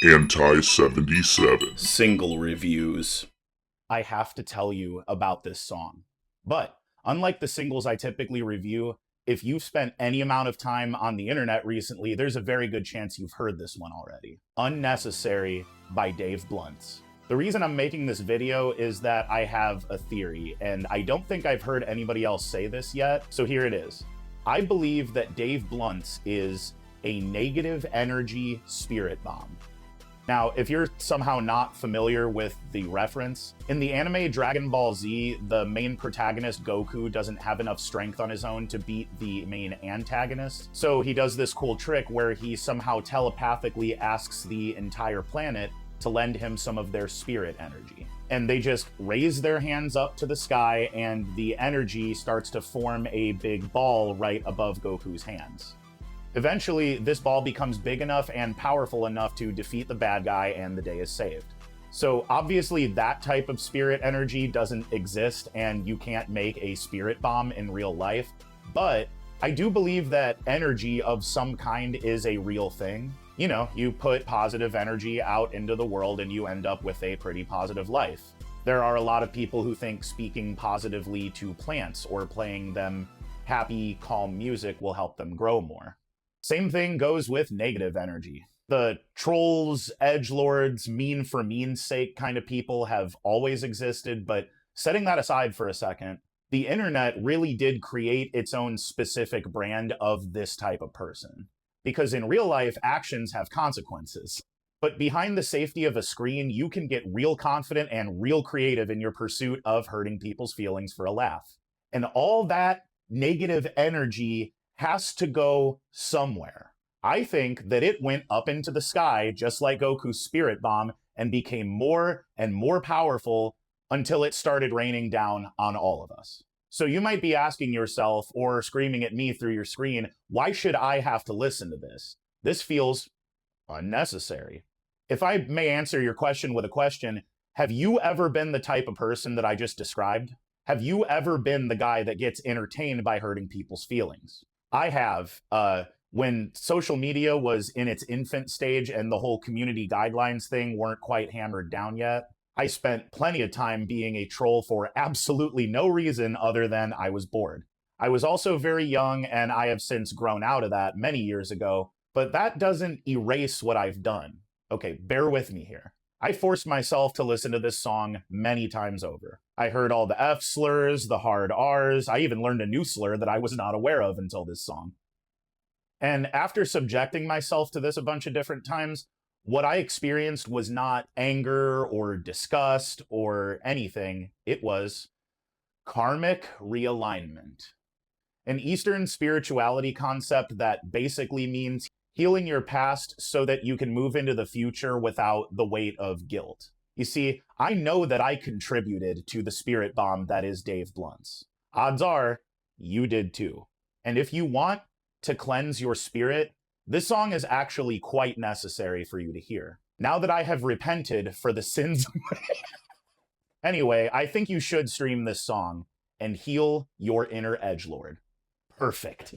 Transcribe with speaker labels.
Speaker 1: Anti-77.
Speaker 2: Single reviews.
Speaker 3: I have to tell you about this song. But unlike the singles I typically review, if you've spent any amount of time on the internet recently, there's a very good chance you've heard this one already. Unnecessary by Dave Bluntz. The reason I'm making this video is that I have a theory, and I don't think I've heard anybody else say this yet, so here it is. I believe that Dave Bluntz is a negative energy spirit bomb. Now, if you're somehow not familiar with the reference, in the anime Dragon Ball Z, the main protagonist Goku doesn't have enough strength on his own to beat the main antagonist. So he does this cool trick where he somehow telepathically asks the entire planet to lend him some of their spirit energy. And they just raise their hands up to the sky, and the energy starts to form a big ball right above Goku's hands. Eventually, this ball becomes big enough and powerful enough to defeat the bad guy, and the day is saved. So obviously that type of spirit energy doesn't exist, and you can't make a spirit bomb in real life. But I do believe that energy of some kind is a real thing. You know, you put positive energy out into the world and you end up with a pretty positive life. There are a lot of people who think speaking positively to plants or playing them happy, calm music will help them grow more. Same thing goes with negative energy. The trolls, edgelords, mean for mean's sake kind of people have always existed, but setting that aside for a second, the internet really did create its own specific brand of this type of person. Because in real life, actions have consequences. But behind the safety of a screen, you can get real confident and real creative in your pursuit of hurting people's feelings for a laugh. And all that negative energy has to go somewhere. I think that it went up into the sky, just like Goku's spirit bomb, and became more and more powerful until it started raining down on all of us. So you might be asking yourself, or screaming at me through your screen, why should I have to listen to this? This feels unnecessary. If I may answer your question with a question, have you ever been the type of person that I just described? Have you ever been the guy that gets entertained by hurting people's feelings? I have. When social media was in its infant stage and the whole community guidelines thing weren't quite hammered down yet, I spent plenty of time being a troll for absolutely no reason other than I was bored. I was also very young, and I have since grown out of that many years ago, but that doesn't erase what I've done. Okay, bear with me here. I forced myself to listen to this song many times over. I heard all the F slurs, the hard R's. I even learned a new slur that I was not aware of until this song. And after subjecting myself to this a bunch of different times, what I experienced was not anger or disgust or anything. It was karmic realignment, an Eastern spirituality concept that basically means healing your past so that you can move into the future without the weight of guilt. You see, I know that I contributed to the spirit bomb that is Dave Bluntz. Odds are, you did too. And if you want to cleanse your spirit, this song is actually quite necessary for you to hear. Now that I have repented for the sins Anyway, I think you should stream this song and heal your inner edgelord. Perfect.